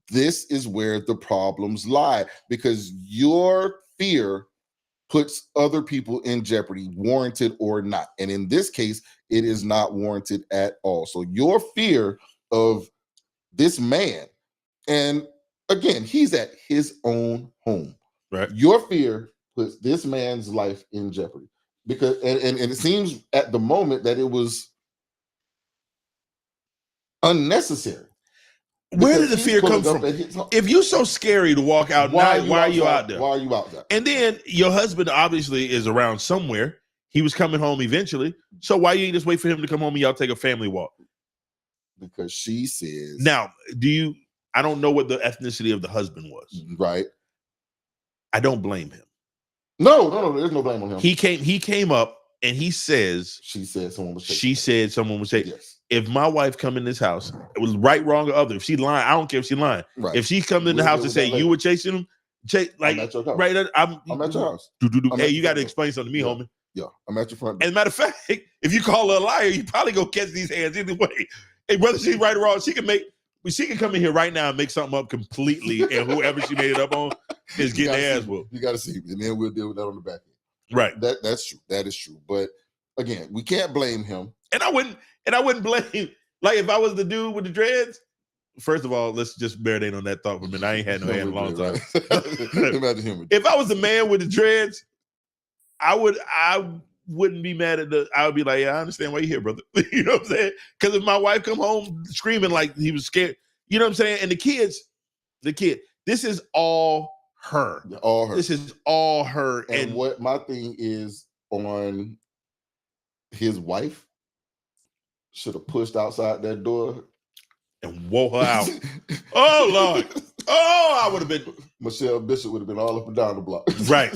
This is where the problems lie, because your fear puts other people in jeopardy, warranted or not. And in this case, it is not warranted at all. So your fear of this man, and again, he's at his own home. Right. Your fear puts this man's life in jeopardy, because and it seems at the moment that it was unnecessary. Where did the fear come from? If you're so scary to walk out, why are you out there? Why are you out there? And then your husband obviously is around somewhere. He was coming home eventually. So why you ain't just wait for him to come home and y'all take a family walk? Because she says. Now, I don't know what the ethnicity of the husband was. Right. I don't blame him. No, there's no blame on him. He came up and he says. She said someone was taking. She said someone was taking. Yes. If my wife come in this house, it was right, wrong, or other. If she lying, I don't care if she lying. Right. If she comes in the house and say you were chasing him, I'm at your house. right? I'm at your house. Hey, you got to explain something to me, homie. Yeah, I'm at your front door. As a matter of fact, if you call her a liar, you probably go catch these hands either way. Hey, whether she's right or wrong, she can come in here right now and make something up completely, and whoever she made it up on is getting their ass whooped. You got to see, and then we'll deal with that on the back end. Right. That's true. That is true. But again, we can't blame him. And I wouldn't blame. Like, if I was the dude with the dreads, first of all, let's just marinate on that thought for a minute. I ain't had no hair in a long time. If I was the man with the dreads, I wouldn't be mad at I would be like, yeah, I understand why you're here, brother. You know what I'm saying? Because if my wife come home screaming like he was scared, you know what I'm saying? And the kid, this is all her. All her. This is all her. And what my thing is on his wife, should have pushed outside that door and wore her out. Oh, Lord. Oh, I would have been. Michelle Bishop would have been all up and down the block. Right.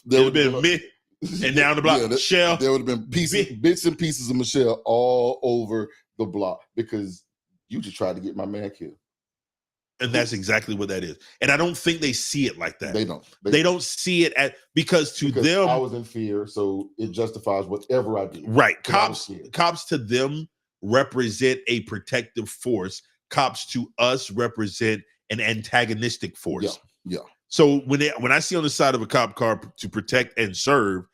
There would have been me and down the block. Yeah, Michelle. There would have been bits and pieces of Michelle all over the block because you just tried to get my man killed. And that's exactly what that is. And I don't think they see it like that. They don't. They don't see it because them, I was in fear, so it justifies whatever I do. Right. Cops to them represent a protective force. Cops to us represent an antagonistic force. Yeah. So when I see on the side of a cop car to protect and serve,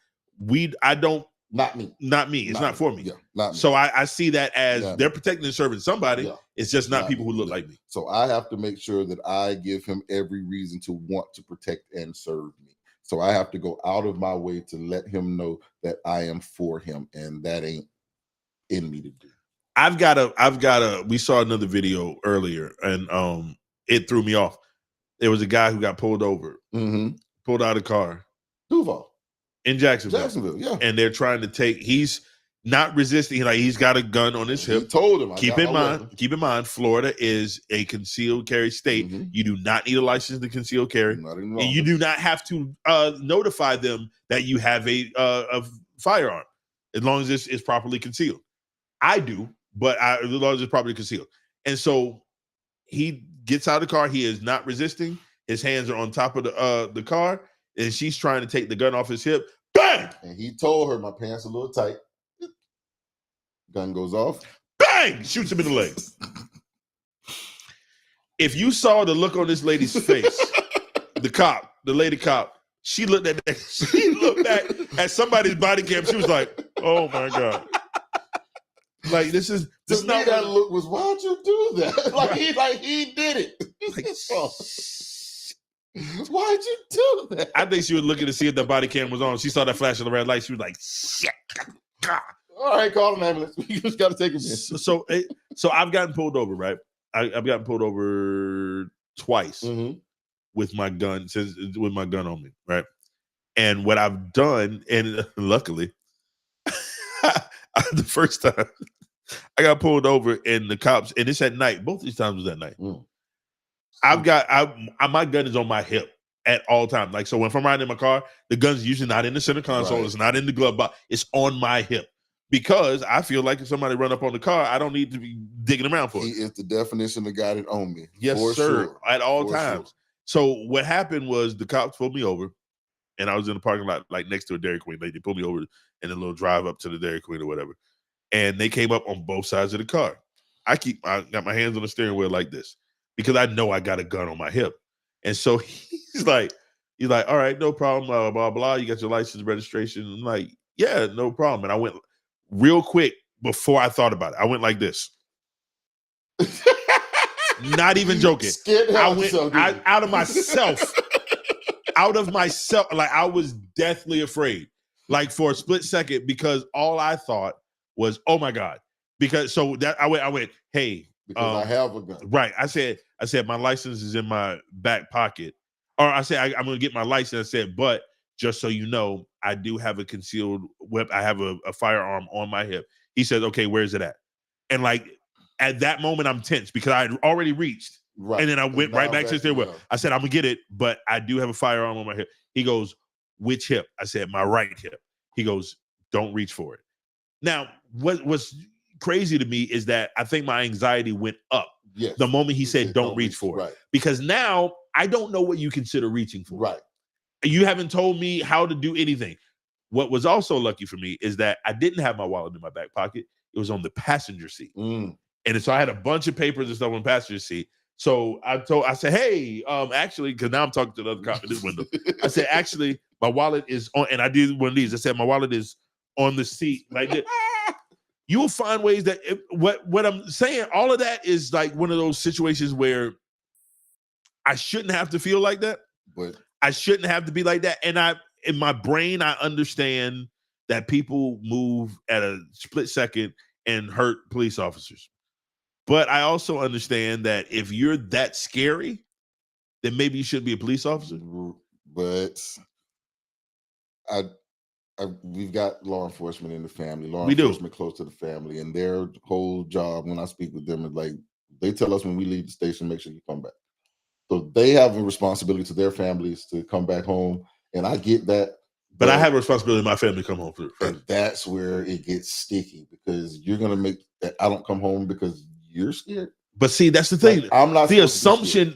not me. It's not for me. Yeah, not me. So I see that as they're protecting and serving somebody. Yeah. It's just not people who look like me. So I have to make sure that I give him every reason to want to protect and serve me. So I have to go out of my way to let him know that I am for him, and that ain't in me to do. We saw another video earlier, and it threw me off. There was a guy who got pulled over, pulled out of the car. Duval. In Jacksonville, yeah. And they're trying to he's not resisting. Like, he's got a gun on his hip. He told him. Keep in mind, Florida is a concealed carry state. You do not need a license to conceal carry. And you do not have to notify them that you have a firearm, as long as it's properly concealed. I do, but as long as it's properly concealed. And so he gets out of the car. He is not resisting. His hands are on top of the car. And she's trying to take the gun off his hip. Bang! And he told her, my pants are a little tight. Gun goes off. Bang! Shoots him in the leg. If you saw the look on this lady's face, the lady cop, she looked back at somebody's body cam. She was like, oh my God. Like, this is not that look was, why'd you do that? He did it. Why'd you do that? I think she was looking to see if the body cam was on. She saw that flash of the red light. She was like, shit. All right, call an ambulance. You just got to take him in. So I've gotten pulled over, right? I've gotten pulled over twice Mhm. with my gun on me, right? And what I've done, and luckily, the first time I got pulled over, and the cops, and it's at night. Both these times was at night. Mm. My gun is on my hip at all times. Like, so if I'm riding in my car, the gun's usually not in the center console. Right. It's not in the glove box. It's on my hip because I feel like if somebody run up on the car, I don't need to be digging around for He it. is the definition of got it on me. Yes, for sir. Sure. At all For times. Sure. So what happened was the cops pulled me over, and I was in the parking lot, like next to a Dairy Queen. They pulled me over in a little drive up to the Dairy Queen or whatever. And they came up on both sides of the car. I got my hands on the steering wheel like this because I know I got a gun on my hip. And so he's like, all right, no problem, blah, blah, blah. You got your license, registration. I'm like, yeah, no problem. And I went real quick before I thought about it. I went like this. Not even joking. I went out of myself. Out of myself. Like, I was deathly afraid. Like, for a split second, because all I thought was, oh my God. Because so that I went, hey. Because I have a gun. Right. I said, my license is in my back pocket. Or I said, I'm going to get my license. I said, but just so you know, I do have a concealed weapon. I have a firearm on my hip. He said, okay, where's it at? And like, at that moment, I'm tense because I had already reached. Right. And then I went right back to the steering wheel. I said, I'm going to get it, but I do have a firearm on my hip. He goes, which hip? I said, my right hip. He goes, don't reach for it. Now, what's crazy to me is that I think my anxiety went up the moment he said, don't reach for it. Because now I don't know what you consider reaching for. Right. You haven't told me how to do anything. What was also lucky for me is that I didn't have my wallet in my back pocket. It was on the passenger seat. And so I had a bunch of papers and stuff on the passenger seat. So I said, hey, actually, because now I'm talking to the other cop in this window. I said, actually, my wallet is on, and I did one of these. I said, my wallet is on the seat like this. You'll find ways that what I'm saying, all of that is like one of those situations where I shouldn't have to feel like that. But I shouldn't have to be like that. And in my brain, I understand that people move at a split second and hurt police officers. But I also understand that if you're that scary, then maybe you shouldn't be a police officer. But we've got law enforcement in the family, enforcement close to the family, and their whole job when I speak with them is like, they tell us when we leave the station, make sure you come back. So they have a responsibility to their families to come back home. And I get that. But I have a responsibility to my family to come home first. And that's where it gets sticky because you're going to make that I don't come home because you're scared. But see, that's the thing. Like, I'm not the assumption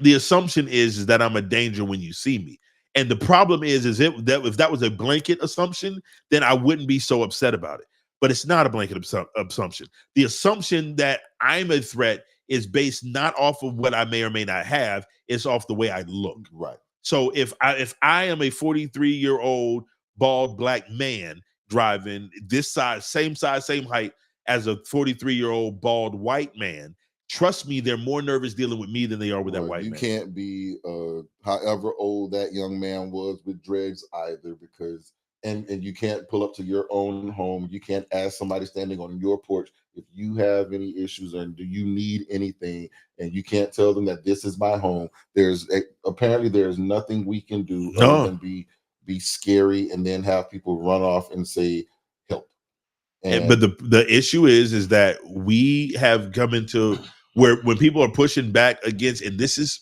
is that I'm a danger when you see me. And the problem is if that was a blanket assumption, then I wouldn't be so upset about it. But it's not a blanket assumption. The assumption that I'm a threat is based not off of what I may or may not have, it's off the way I look. Right. So if I am a 43-year-old bald black man driving this size, same height as a 43-year-old bald white man, trust me, they're more nervous dealing with me than they are with that white man. You can't be however old that young man was with dreads either, because and you can't pull up to your own home. You can't ask somebody standing on your porch if you have any issues and do you need anything, and you can't tell them that this is my home. Apparently there's nothing we can do other than be scary and then have people run off and say help. But the issue is that we have come into where when people are pushing back against, and this is,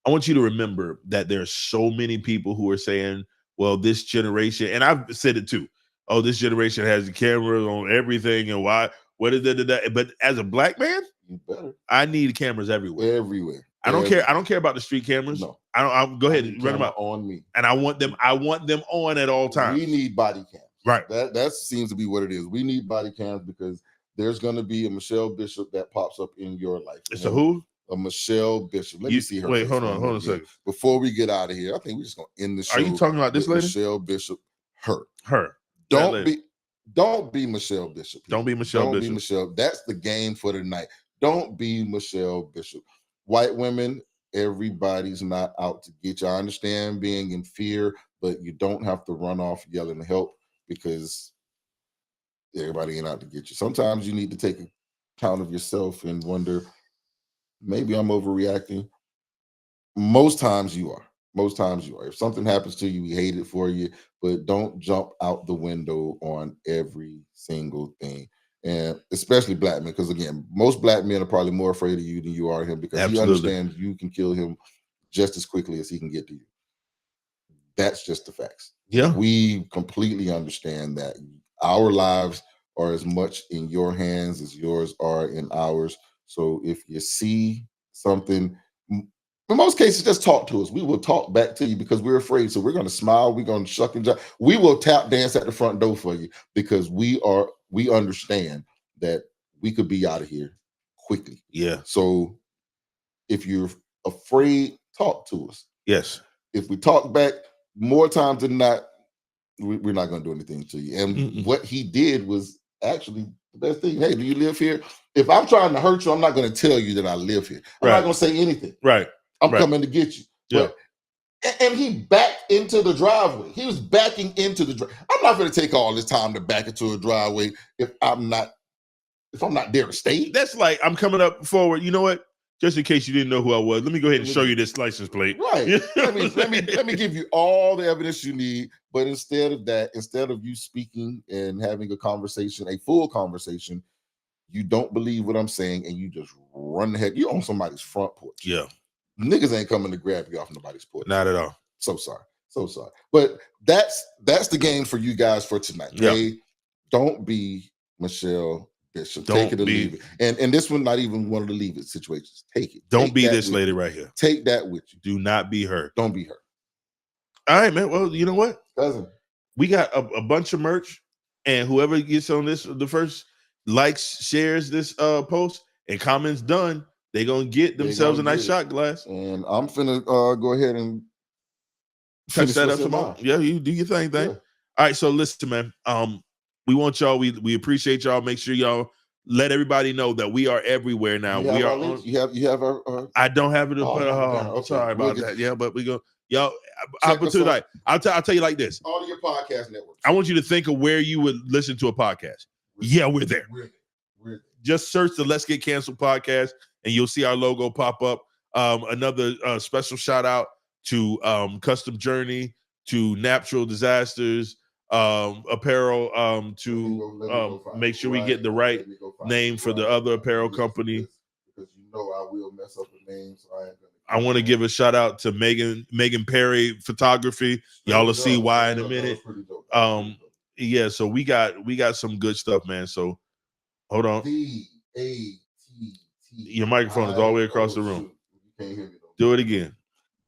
I want you to remember that there's so many people who are saying, well, this generation, and I've said it too, oh, this generation has cameras on everything, and why, what is that? But as a black man, you better. I need cameras everywhere. I don't care. I don't care about the street cameras. No. I'll go ahead and run them out on me. And I want them on at all times. We need body cams. Right. That seems to be what it is. We need body cams because there's going to be a Michelle Bishop that pops up in your life. It's a who? A Michelle Bishop. Let me see her. Wait, hold on a second. Before we get out of here, I think we're just going to end the show. Are you talking about this lady? Michelle Bishop. Her. Don't be Michelle Bishop. People. Don't be Michelle Bishop. Don't be Michelle. That's the game for tonight. Don't be Michelle Bishop. White women, everybody's not out to get you. I understand being in fear, but you don't have to run off yelling help because everybody ain't out to get you. Sometimes you need to take account of yourself and wonder, maybe I'm overreacting. Most times you are. Most times you are. If something happens to you, we hate it for you, but don't jump out the window on every single thing. And especially black men, because again, most black men are probably more afraid of you than you are of him, because he Absolutely. understands you can kill him just as quickly as he can get to you. That's just the facts. Yeah. We completely understand that our lives are as much in your hands as yours are in ours. So if you see something, in most cases, just talk to us. We will talk back to you because we're afraid. So we're going to smile. We're going to shuck and jive. We will tap dance at the front door for you, because we understand that we could be out of here quickly. Yeah. So if you're afraid, talk to us. Yes. If we talk back, more times than not, we're not going to do anything to you. And what he did was actually the best thing. Hey, do you live here? If I'm trying to hurt you, I'm not going to tell you that I live here. I'm not going to say anything. Right. I'm coming to get you. Yeah. And he backed into the driveway. He was backing into the driveway. I'm not going to take all this time to back into a driveway if I'm not there to stay. That's like, I'm coming up forward. You know what? Just in case you didn't know who I was, let me go ahead and show you this license plate. Right. let me give you all the evidence you need. But instead of that, instead of you speaking and having a conversation, a full conversation, you don't believe what I'm saying and you just run the heck. You're on somebody's front porch. Yeah. Niggas ain't coming to grab you off nobody's porch. Not at all. So sorry. But that's the game for you guys for tonight. Yeah. Okay? Don't be Michelle Bishop. Take it or leave it. And this one, not even one of the leave it situations. Take it. Don't be this lady right here. Take that with you. Do not be her. Don't be her. All right, man. Well, you know what? Cousin. We got a bunch of merch, and whoever gets on this, the first likes, shares this post, and comments done, they're gonna get themselves a nice shot glass. And I'm finna go ahead and touch that up tomorrow. Yeah, you do your thing. Yeah. All right, so listen, man. We want y'all. We appreciate y'all. Make sure y'all let everybody know that we are everywhere now. We are. You have our. I don't have it. Sorry about that. Yeah, but we go. Y'all, I'll tell you like this. All of your podcast networks. I want you to think of where you would listen to a podcast. We're there. We're there. Just search the Let's Get Canceled podcast, and you'll see our logo pop up. Another special shout out to Custom Journey, to Natural Disasters Apparel, to make sure we get the right name for the other apparel company. Because you know I will mess up the name, so I want to give a shout out to Megan Perry Photography. Y'all will see why in a minute. Yeah, so we got some good stuff, man. So hold on. Your microphone is all the way across the room. You can't hear me though. Do it again.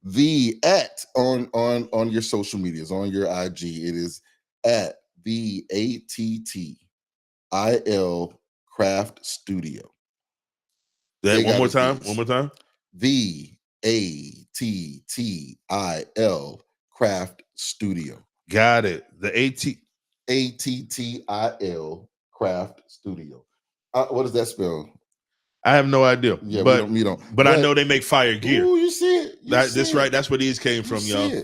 The at on your social medias, on your IG, it is at the ATTIL Craft Studio. That one more time. One more time. The ATTIL Craft Studio. Got it. The ATTIL Craft Studio. What does that spell? I have no idea. Yeah, but we don't. But I know they make fire gear. Ooh, you see it. That's right. That's where these came from, y'all.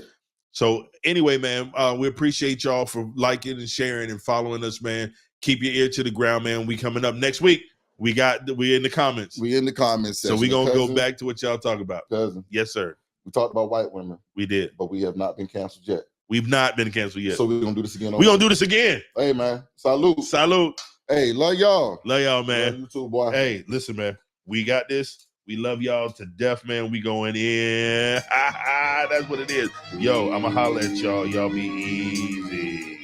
So anyway, man, we appreciate y'all for liking and sharing and following us, man. Keep your ear to the ground, man. We coming up next week. We in the comments. We in the comments section. So we gonna go back to what y'all talk about. Cousin. Yes, sir. We talked about white women. We did. But we have not been canceled yet. We've not been canceled yet. So we're gonna do this again. We're gonna do this again. Hey, man. Salute. Salute. Hey, love y'all. Love y'all, man. Love you too, boy. Hey, listen, man. We got this. We love y'all to death, man. We going in. That's what it is. Yo, I'ma holler at y'all. Y'all be easy.